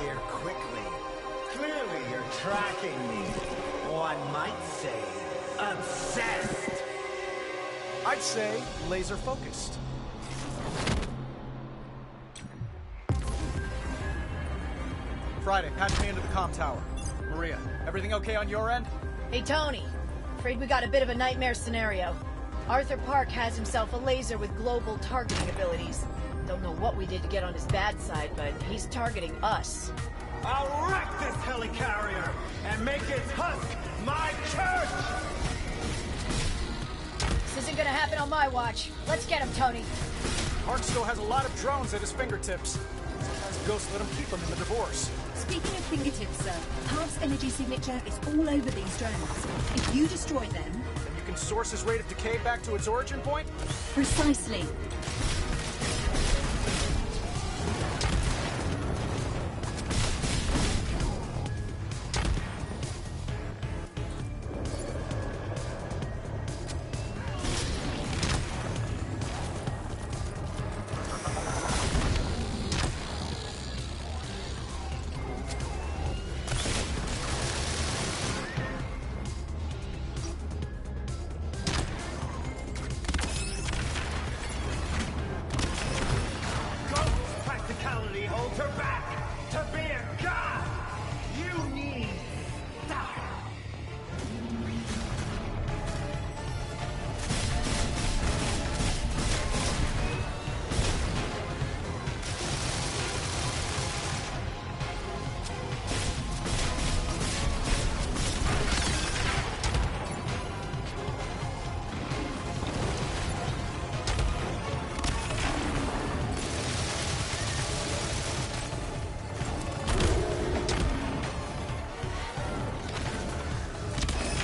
here quickly. Clearly you're tracking me. One might say, obsessed. I'd say laser focused. Friday, patch me into the comm tower. Maria, everything okay on your end? Hey, Tony. Afraid we got a bit of a nightmare scenario. Arthur Park has himself a laser with global targeting abilities. Don't know what we did to get on his bad side, but he's targeting us. I'll wreck this helicarrier and make its husk my church! This isn't gonna happen on my watch. Let's get him, Tony. Park still has a lot of drones at his fingertips. Sometimes Ghost let him keep them in the divorce. Speaking of fingertips, sir, Park's energy signature is all over these drones. If you destroy them... Then you can source his rate of decay back to its origin point? Precisely.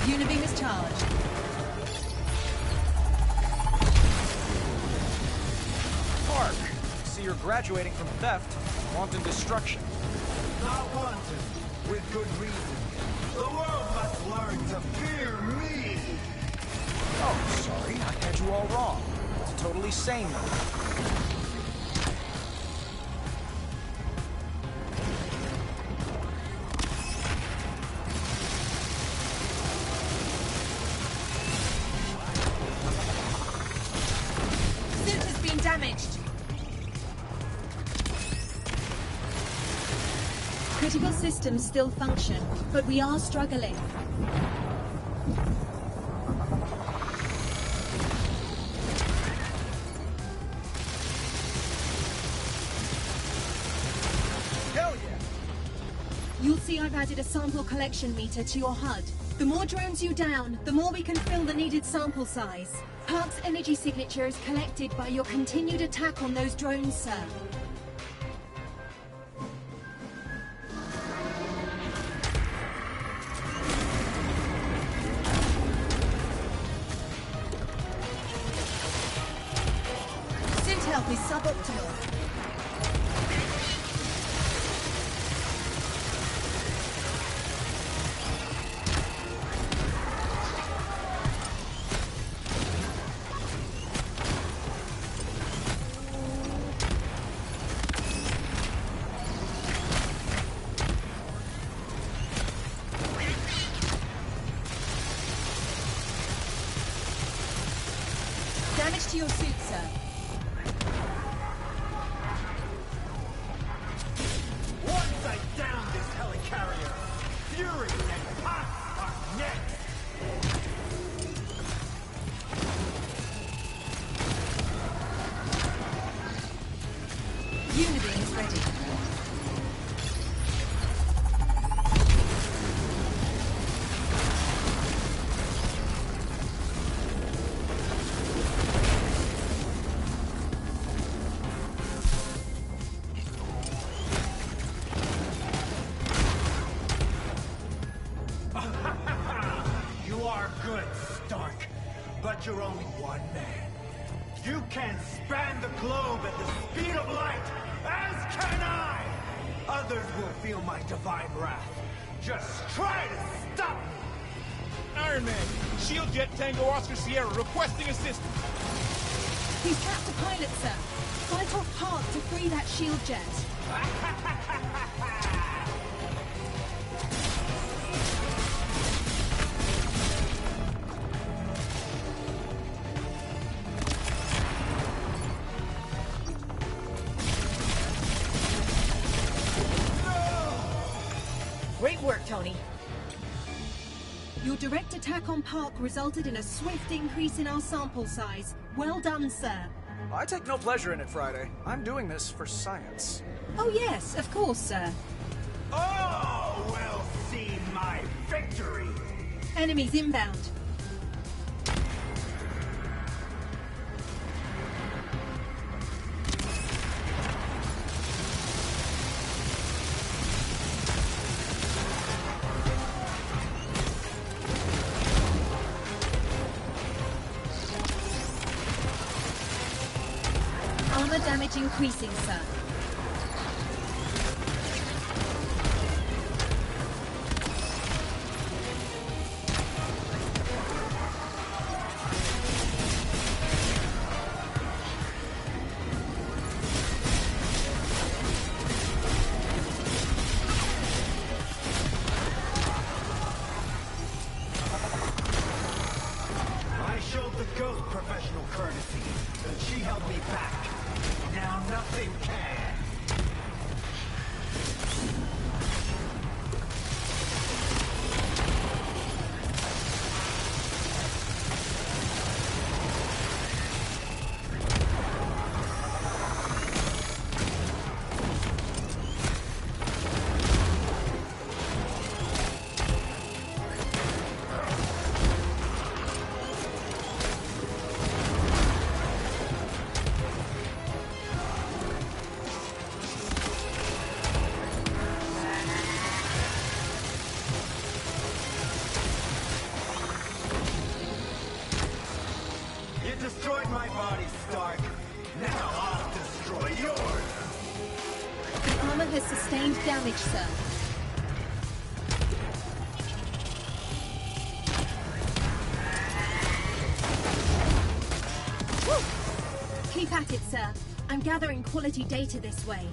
Unibeam is charged. Park, see you're graduating from theft, wanton destruction. Not wanton, with good reason. The world must learn to fear me! Oh, sorry, I had you all wrong. It's a totally sane one. Damaged. Critical systems still function, but we are struggling. Hell yeah! You'll see I've added a sample collection meter to your HUD. The more drones you down, the more we can fill the needed sample size. Park's energy signature is collected by your continued attack on those drones, sir. Synth health is suboptimal. Damage to your suit, sir. Once I down this helicarrier, Fury and Puck are next! Unibeam is ready. You are good, Stark, but you're only one man. You can span the globe at the speed of light, as can I! Others will feel my divine wrath. Just try to stop me! Iron Man, Shield Jet Tango Oscar Sierra requesting assistance. He's trapped a pilot, sir. Fight off Park to free that shield jet. Tony. Your direct attack on Park resulted in a swift increase in our sample size. Well done, sir. I take no pleasure in it, Friday. I'm doing this for science. Oh yes, of course, sir. Oh, we'll see my victory! Enemies inbound. Armor damage increasing, sir. I showed the ghost professional courtesy, and she held me back. Now nothing can. You destroyed my body, Stark. Now I'll destroy yours. The armor has sustained damage, sir. Woo! Keep at it, sir. I'm gathering quality data this way.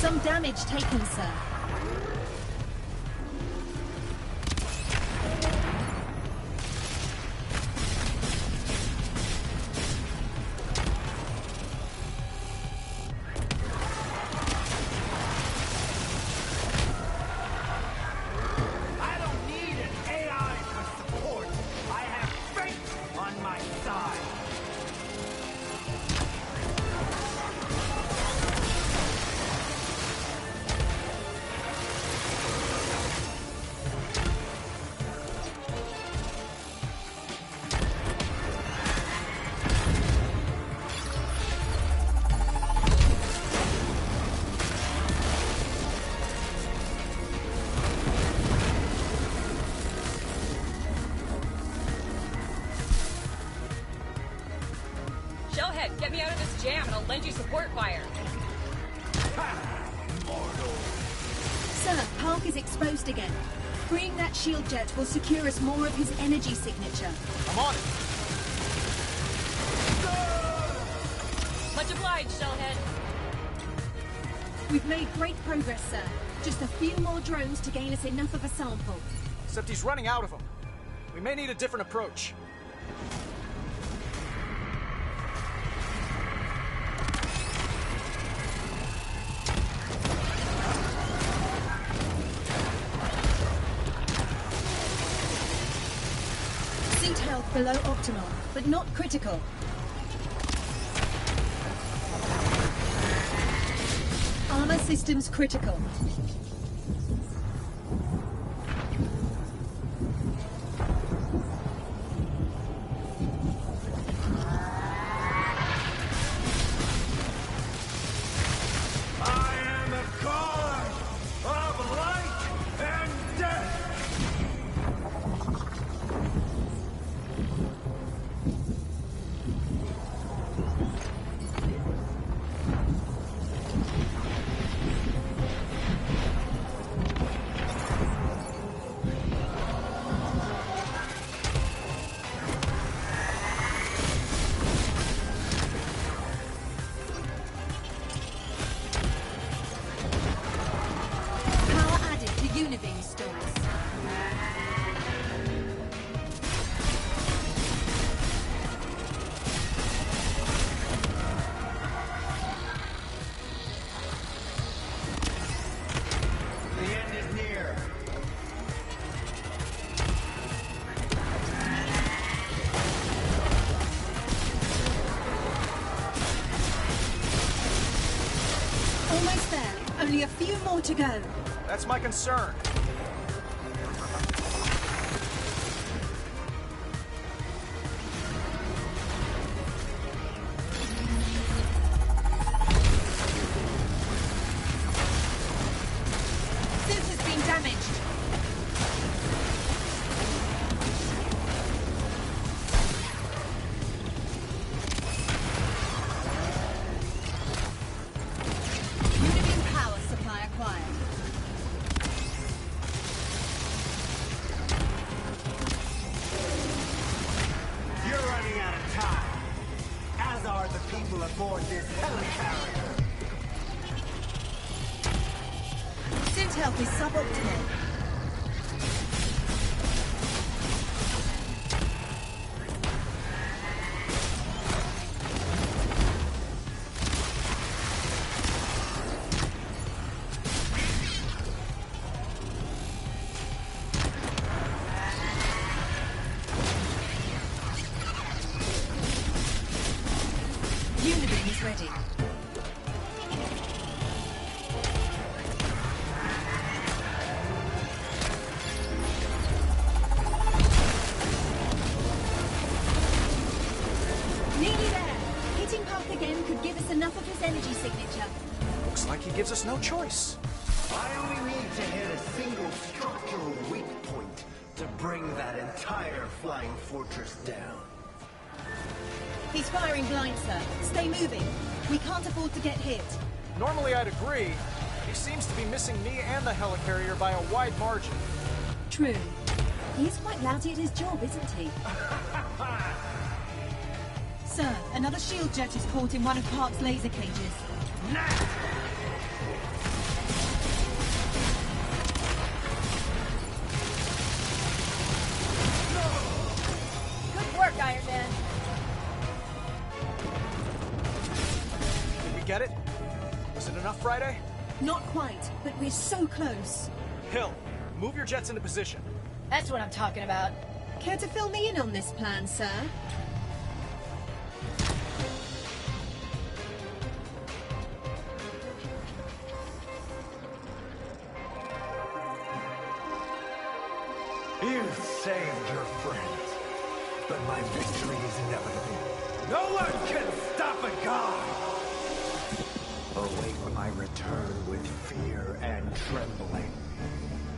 Some damage taken, sir. I don't need an AI for support. I have fate on my side. Shellhead, get me out of this jam and I'll lend you support fire. Sir, Park is exposed again. Freeing that shield jet will secure us more of his energy signature. I'm on it. Much obliged, Shellhead. We've made great progress, sir. Just a few more drones to gain us enough of a sample. Except he's running out of them. We may need a different approach. Suit health below optimal, but not critical. Armor systems critical. I am the god of light and death. Almost there. Only a few more to go. That's my concern. Suit has been damaged. Unibeam power supply acquired. You're running out of time, as are the people aboard this helicarrier. Suit health is suboptimal. Unibeam is ready. Nearly there. Hitting Park again could give us enough of his energy signature. Looks like he gives us no choice. I only need to hit a single structural weak point to bring that entire flying fortress down. He's firing blind, sir. Stay moving. We can't afford to get hit. Normally I'd agree. He seems to be missing me and the helicarrier by a wide margin. True. He's quite lousy at his job, isn't he? Sir, another shield jet is caught in one of Park's laser cages. Good work, Iron Man. Did we get it? Was it enough, Friday? Not quite, but we're so close. Hill, move your jets into position. That's what I'm talking about. Care to fill me in on this plan, sir? You saved your friends, but my victory is inevitable. No one can stop a god! Await my return with fear and trembling.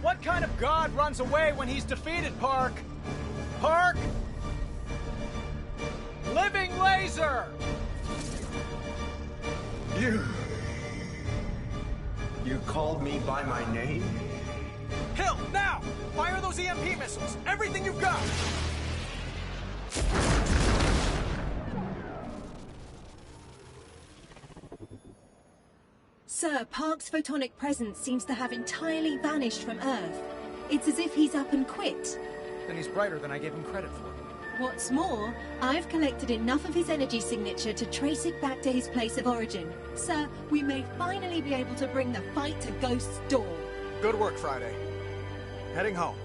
What kind of god runs away when he's defeated, Park? Park? Living laser! You called me by my name? Hill, now! Fire those EMP missiles! Everything you've got! Sir, Park's photonic presence seems to have entirely vanished from Earth. It's as if he's up and quit. Then he's brighter than I gave him credit for. What's more, I've collected enough of his energy signature to trace it back to his place of origin. Sir, we may finally be able to bring the fight to Ghost's door. Good work, Friday. Heading home.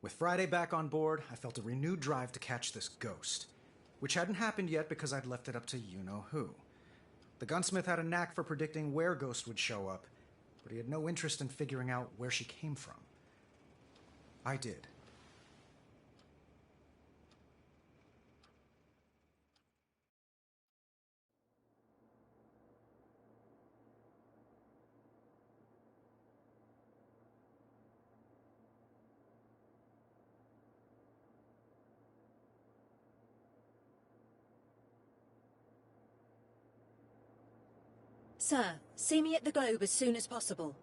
With Friday back on board, I felt a renewed drive to catch this ghost, which hadn't happened yet because I'd left it up to you-know-who. The gunsmith had a knack for predicting where Ghost would show up, but he had no interest in figuring out where she came from. I did. Sir, see me at the Globe as soon as possible.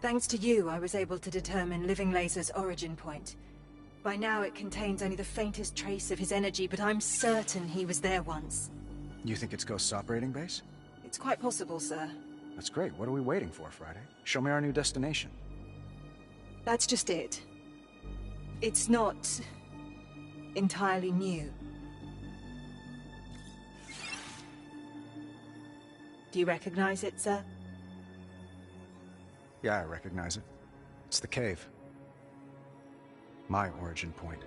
Thanks to you, I was able to determine Living Laser's origin point. By now it contains only the faintest trace of his energy, but I'm certain he was there once. You think it's Ghost's operating base? It's quite possible, sir. That's great. What are we waiting for, Friday? Show me our new destination. That's just it. It's not entirely new. Do you recognize it, sir? Yeah, I recognize it. It's the cave. My origin point.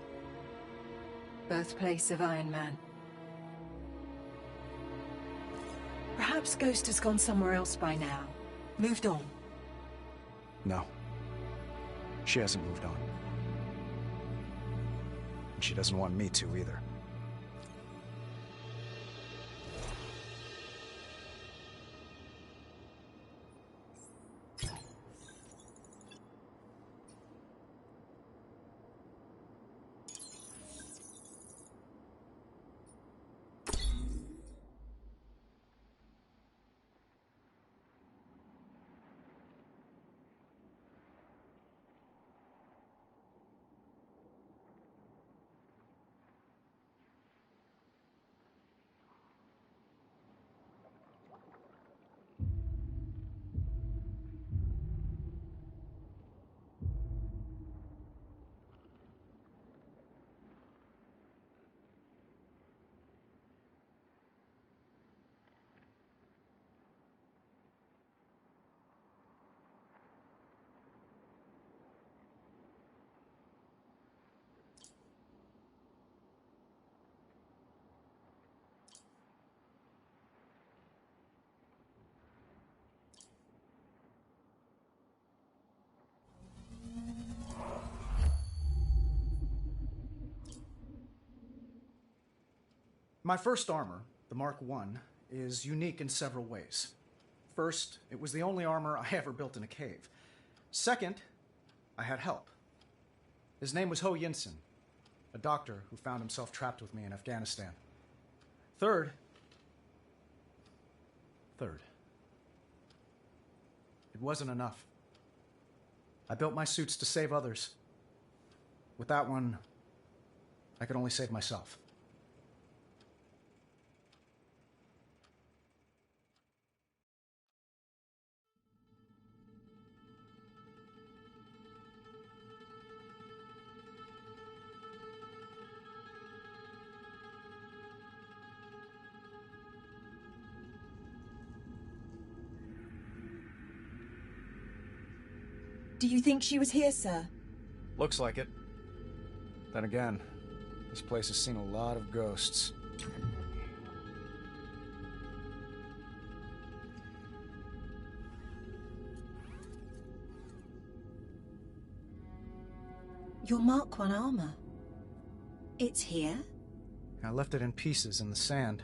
Birthplace of Iron Man. Perhaps Ghost has gone somewhere else by now. Moved on. No. She hasn't moved on. And she doesn't want me to either. My first armor, the Mark I, is unique in several ways. First, it was the only armor I ever built in a cave. Second, I had help. His name was Ho Yinsen, a doctor who found himself trapped with me in Afghanistan. Third, it wasn't enough. I built my suits to save others. With that one, I could only save myself. Do you think she was here, sir? Looks like it. Then again, this place has seen a lot of ghosts. Your Mark 1 armor. It's here? I left it in pieces in the sand.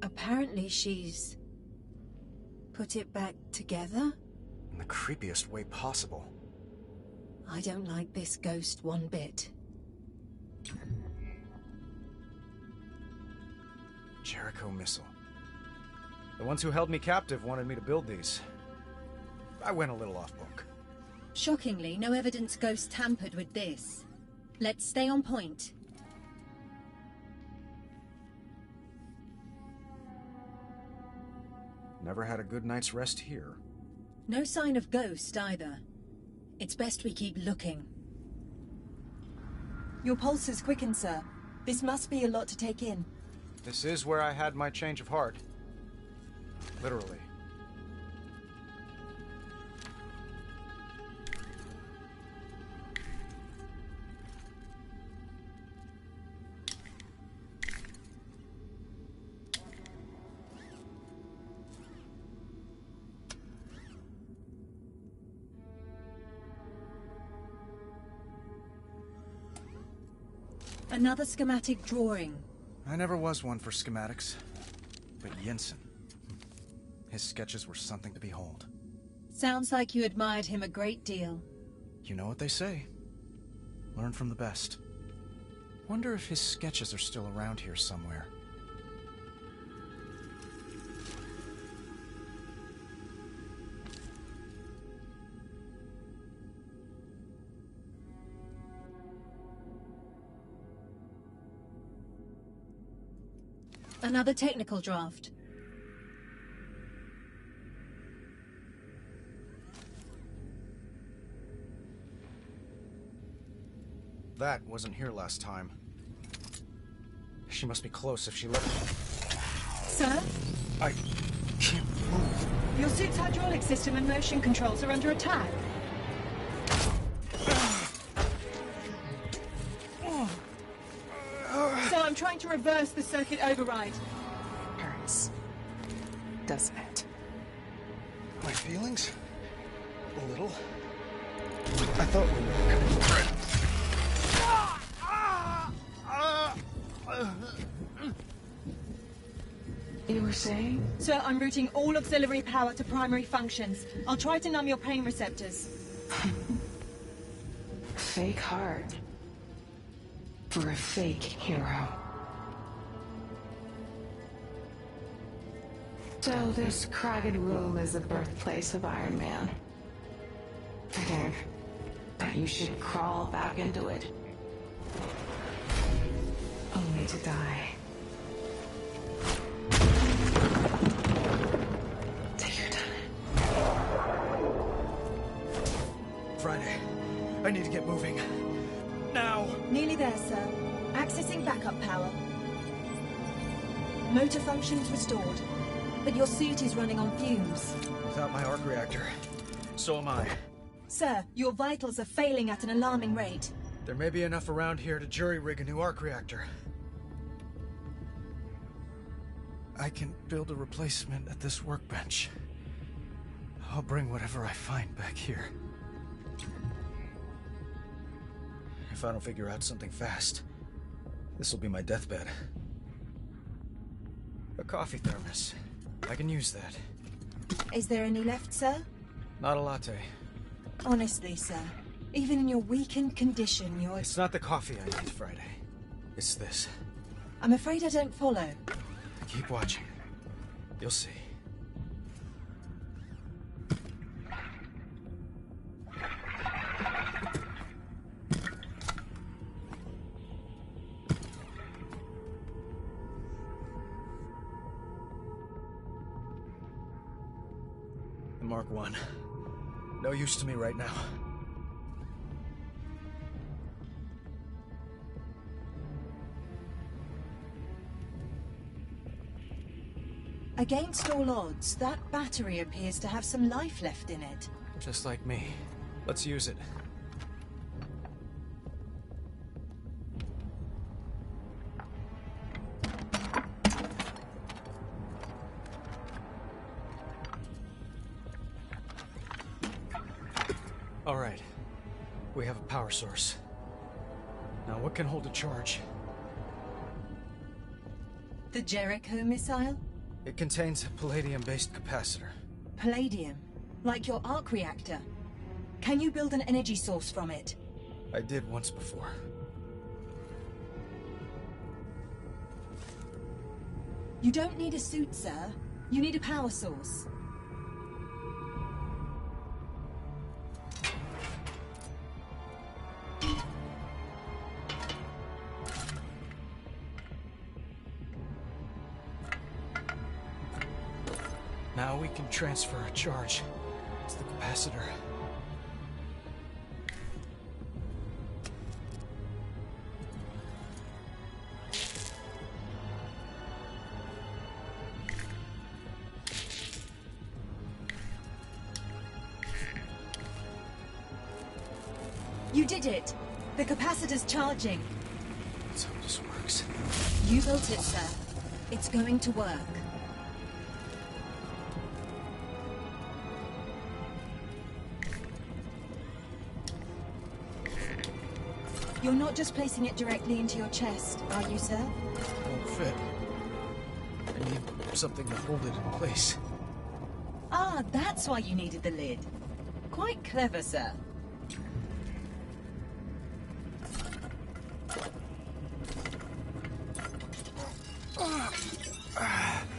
Apparently she's... put it back together? In the creepiest way possible. I don't like this ghost one bit. Jericho missile. The ones who held me captive wanted me to build these. I went a little off book. Shockingly, no evidence Ghost tampered with this. Let's stay on point. Never had a good night's rest here. No sign of Ghost either. It's best we keep looking. Your pulse has quickened, sir. This must be a lot to take in. This is where I had my change of heart. Literally. Another schematic drawing. I never was one for schematics. But Jensen... his sketches were something to behold. Sounds like you admired him a great deal. You know what they say. Learn from the best. Wonder if his sketches are still around here somewhere. Another technical draft. That wasn't here last time. She must be close if she left. Sir? I can't move. Your suit's hydraulic system and motion controls are under attack. So I'm trying to reverse the circuit override. Hurts. Doesn't it? My feelings? A little. I thought we were coming through. You were saying? Sir, I'm routing all auxiliary power to primary functions. I'll try to numb your pain receptors. Fake heart. For a fake hero. So this crowded room is the birthplace of Iron Man. Figured that you should crawl back into it. Only to die. Take your time. Friday, I need to get moving. Now! Nearly there, sir. Accessing backup power. Motor functions restored. But your suit is running on fumes. Without my arc reactor, so am I. Sir, your vitals are failing at an alarming rate. There may be enough around here to jury-rig a new arc reactor. I can build a replacement at this workbench. I'll bring whatever I find back here. If I don't figure out something fast, this will be my deathbed. A coffee thermos. I can use that. Is there any left, sir? Not a latte. Honestly, sir, even in your weakened condition, you're... It's not the coffee I need, Friday. It's this. I'm afraid I don't follow. Keep watching. You'll see. The Mark 1. No use to me right now. Against all odds, that battery appears to have some life left in it. Just like me. Let's use it. All right. We have a power source. Now, what can hold a charge? The Jericho missile? It contains a palladium-based capacitor. Palladium? Like your arc reactor? Can you build an energy source from it? I did once before. You don't need a suit, sir. You need a power source. Now we can transfer a charge. It's the capacitor. You did it! The capacitor's charging. That's how this works. You built it, sir. It's going to work. You're not just placing it directly into your chest, are you, sir? Won't fit. I need something to hold it in place. Ah, that's why you needed the lid. Quite clever, sir.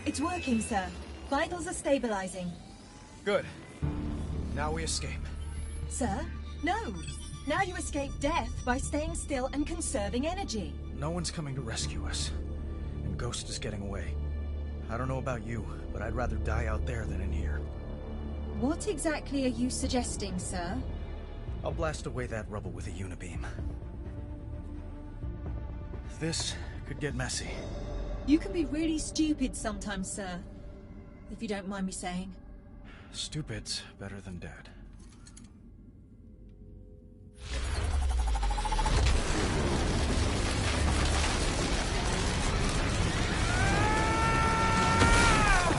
It's working, sir. Vitals are stabilizing. Good. Now we escape. Sir? No! Now you escape death by staying still and conserving energy. No one's coming to rescue us. And Ghost is getting away. I don't know about you, but I'd rather die out there than in here. What exactly are you suggesting, sir? I'll blast away that rubble with a unibeam. This could get messy. You can be really stupid sometimes, sir. If you don't mind me saying. Stupid's better than dead.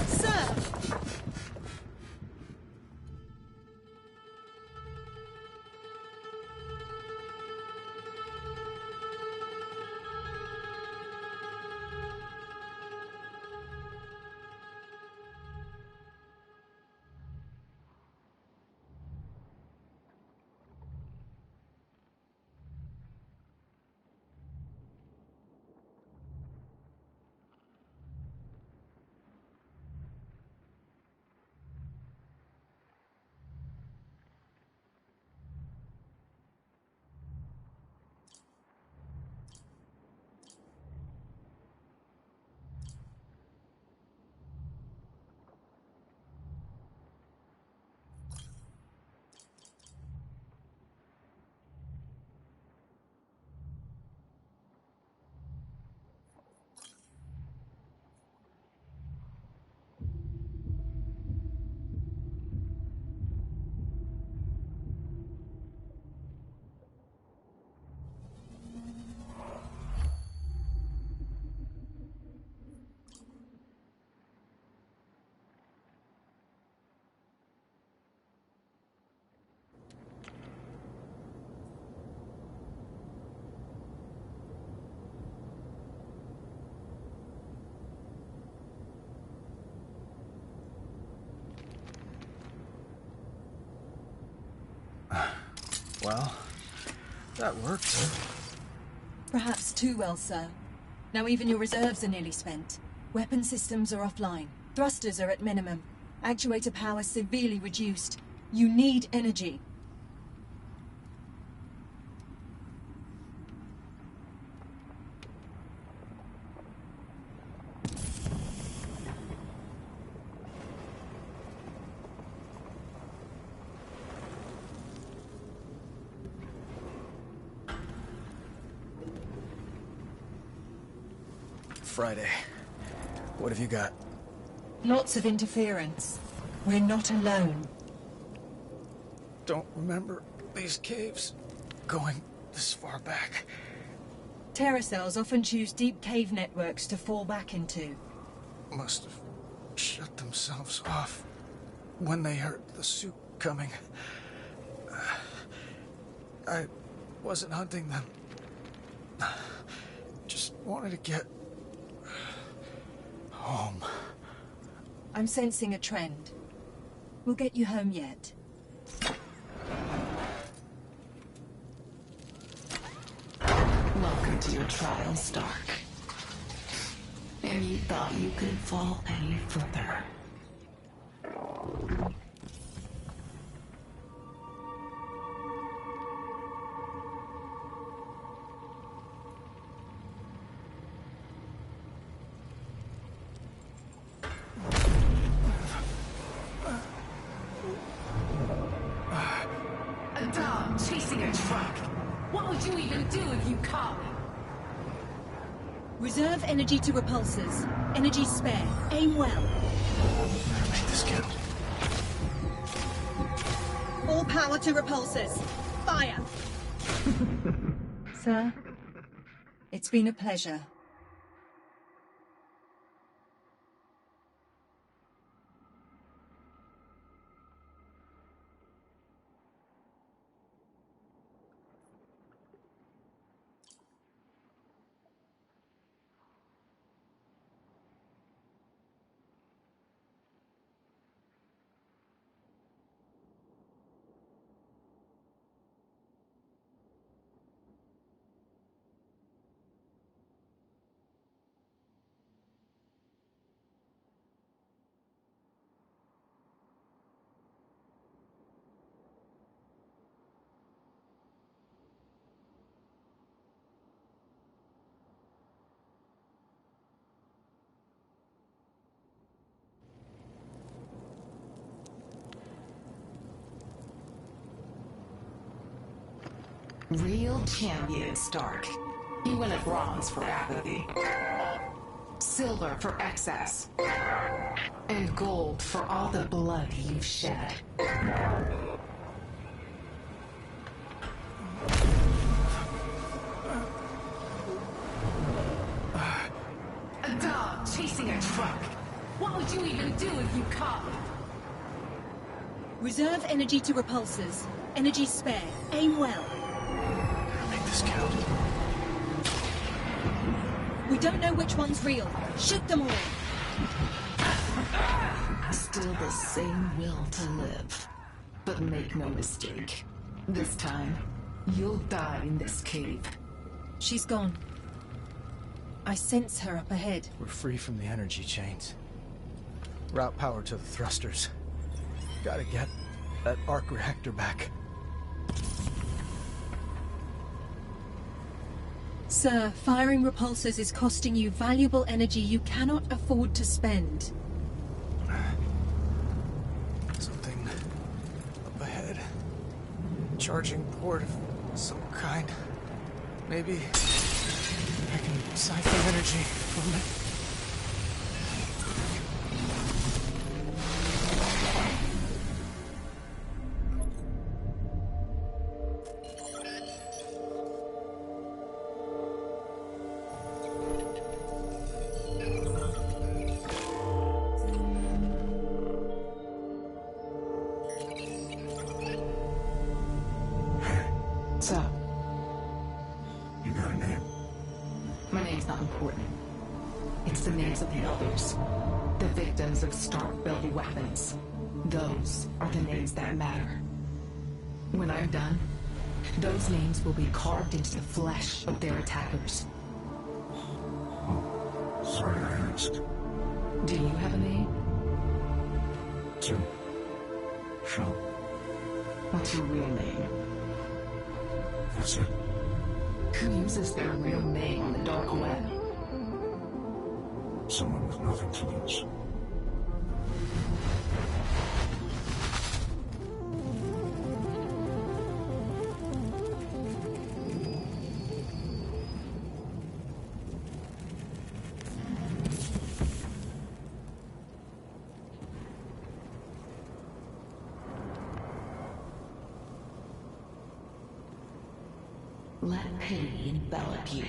Sir! Well, that worked. Perhaps too well, sir. Now even your reserves are nearly spent. Weapon systems are offline. Thrusters are at minimum. Actuator power severely reduced. You need energy. Friday. What have you got? Lots of interference. We're not alone. Don't remember these caves going this far back. Terracells often choose deep cave networks to fall back into. Must have shut themselves off when they heard the suit coming. I wasn't hunting them. Just wanted to get home. I'm sensing a trend. We'll get you home yet. Welcome to your trial, Stark. And you thought you could fall any further. A dog chasing a truck. What would you even do if you caught me? Reserve energy to repulsors. Energy spare. Aim well. Better make this count. All power to repulsors. Fire! Sir, it's been a pleasure. Real champion, Stark. You win a bronze for apathy, silver for excess, and gold for all the blood you've shed. A dog chasing a truck. What would you even do if you caught me? Reserve energy to repulsors. Energy spare. Aim well. Better make this count. We don't know which one's real. Shoot them all. Still the same will to live. But make no mistake. This time, you'll die in this cave. She's gone. I sense her up ahead. We're free from the energy chains. Route power to the thrusters. Gotta get that arc reactor back. Sir, firing repulsors is costing you valuable energy you cannot afford to spend. Something up ahead. Charging port of some kind. Maybe I can siphon energy from it. So, You got a name? my name's not important. It's the names of the others. The victims of Stark-built weapons. Those are the names that matter. When I'm done, those names will be carved into the flesh of their attackers. Sorry I asked. Do you have a name? Tim. Shaw. What's your real name? That's it. Who uses their real name on the dark web? Someone with nothing to lose. Let pity envelop you.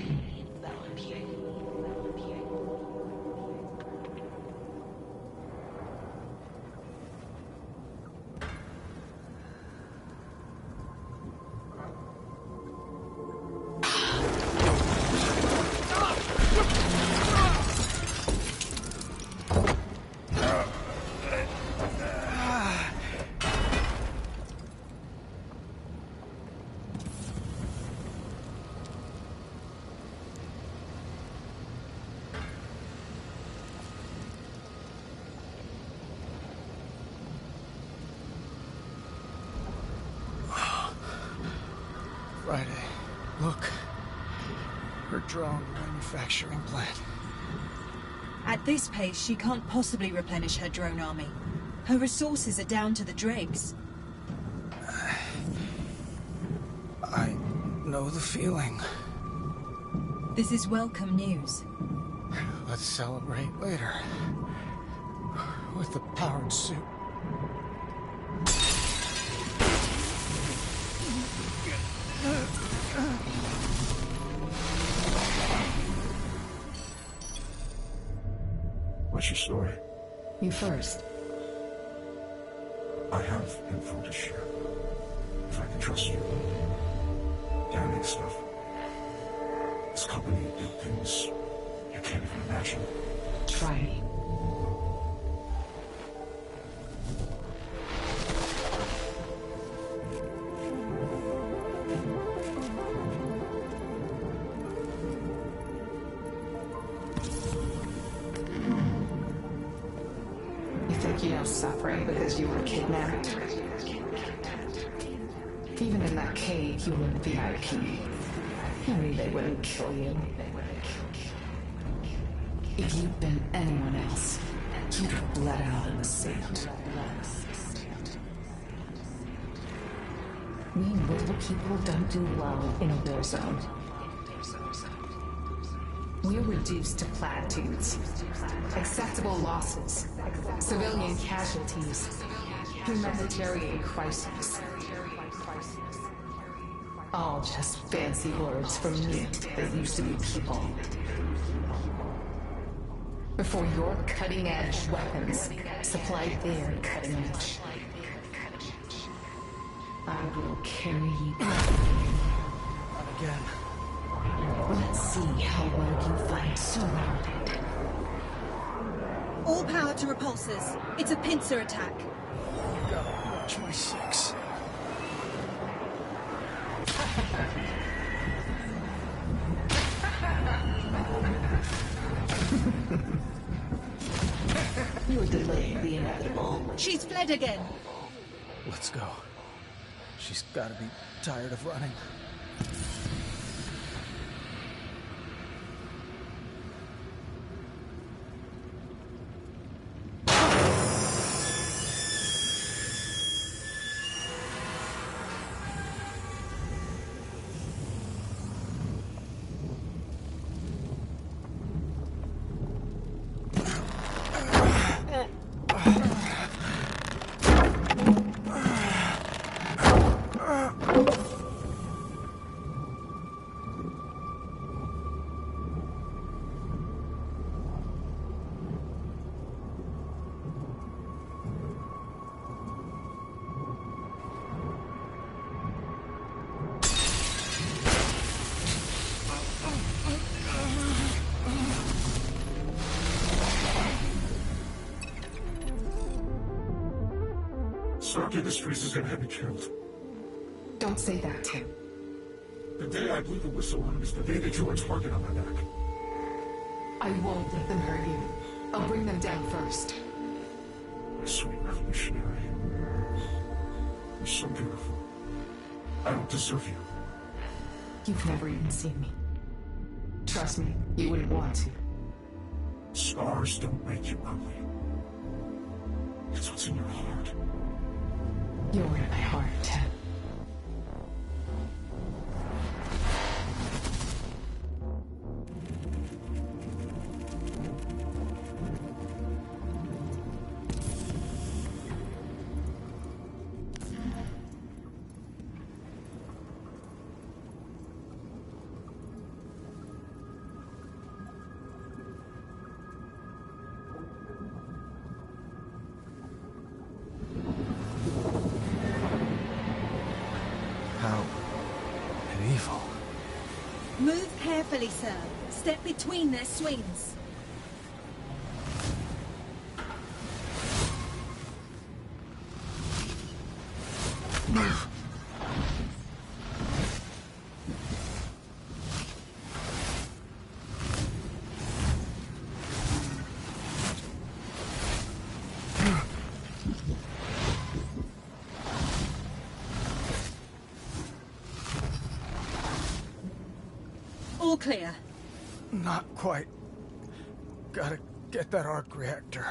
drone manufacturing plant. At this pace, she can't possibly replenish her drone army. Her resources are down to the dregs. I know the feeling. This is welcome news. Let's celebrate later. With the powered suit. What's your story? You first. I have info to share. If I can trust you. Damning stuff. This company did things you can't even imagine. Try me. You think you know suffering because you were kidnapped? Even in that cave, you were VIP. You knew they wouldn't kill you. If you'd been anyone else, you'd have bled out in the sand. We little people don't do well in a war zone. We're reduced to platitudes, acceptable losses, civilian casualties, humanitarian crises. All just fancy words for meat that used to be people. Before your cutting-edge weapons supplied their cutting edge. I will carry you. Not again. Let's see how well you fight surrounded. All power to repulsors. It's a pincer attack. Gotta watch my six. You're delaying the inevitable. She's fled again. Let's go. She's gotta be tired of running. Stark Industries is gonna have me killed. Don't say that, Tim. The day I blew the whistle on him is the day they drew a target on my back. I won't let them hurt you. I'll bring them down first. My sweet revolutionary. You're so beautiful. I don't deserve you. You've never even seen me. Trust me, you wouldn't want to. Scars don't make you ugly. It's what's in your heart. You're in my heart, Tim. Move carefully, sir. Step between their swings. All clear. Not quite. Gotta get that arc reactor.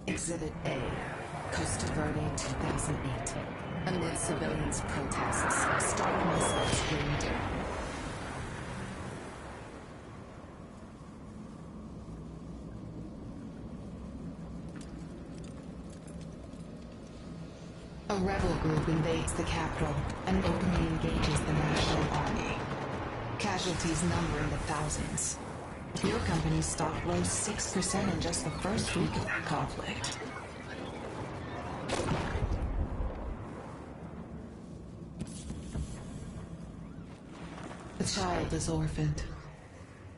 Exhibit A, Costa Verde 2008. Amid civilians' protests, Stark missiles rained down. A rebel group invades the capital and openly engages the National Army. Casualties number in the thousands. Your company's stock rose 6% in just the first week of the conflict. The child is orphaned.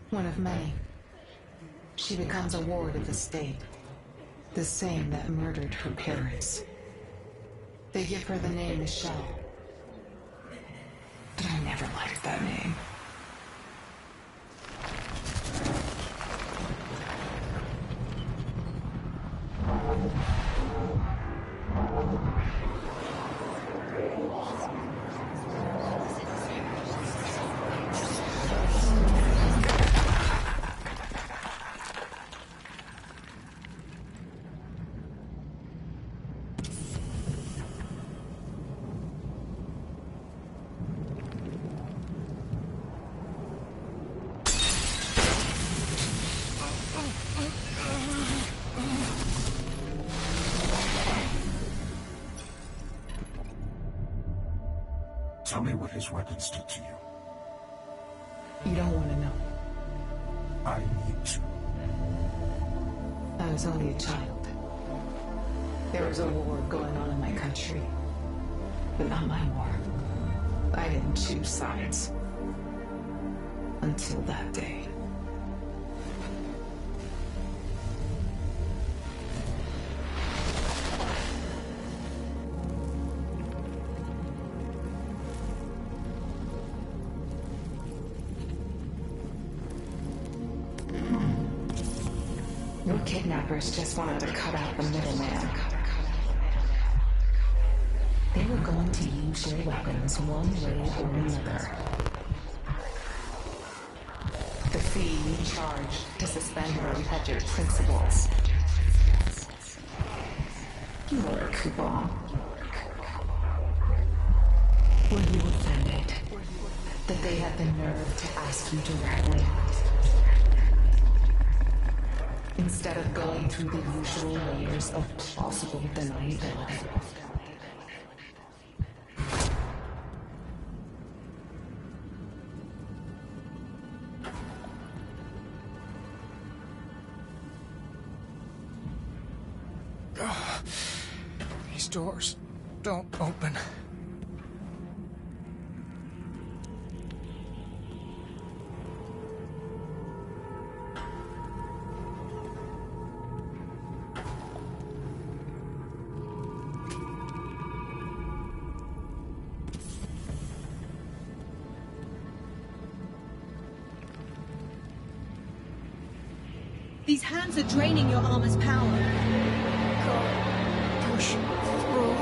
One of many. She becomes a ward of the state. The same that murdered her parents. They give her the name Michelle. But I never liked that name. Tell me what his weapons did to you. You don't want to know. I need to. I was only a child. There was a war going on in my country. But not my war. I didn't choose sides. Until that day. Your kidnappers just wanted to cut out the middleman. They were going to use your weapons one way or another. The fee you charge to suspend or had your principles. You were a coupon. Were you offended that they had the nerve to ask you directly? Instead of going through the usual layers of plausible deniability. These doors don't open. These hands are draining your armor's power. Push through.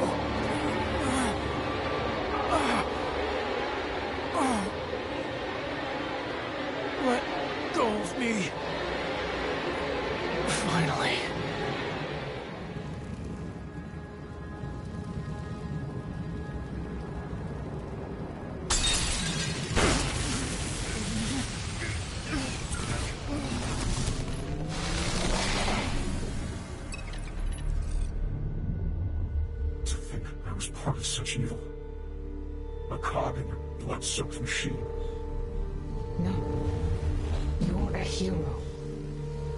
Let go of me. Finally. I was part of such evil. A cog in your blood-soaked machine. No. You're a hero.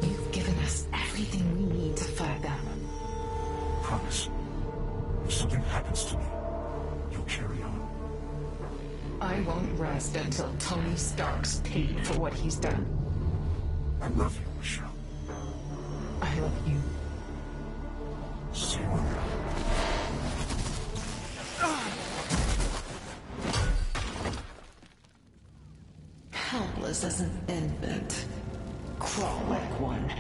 You've given us everything we need to fight them. Promise. If something happens to me, you'll carry on. I won't rest until Tony Stark's paid for what he's done. I love you, Michelle. I love you. Same here. Helpless as an infant. Crawl like one.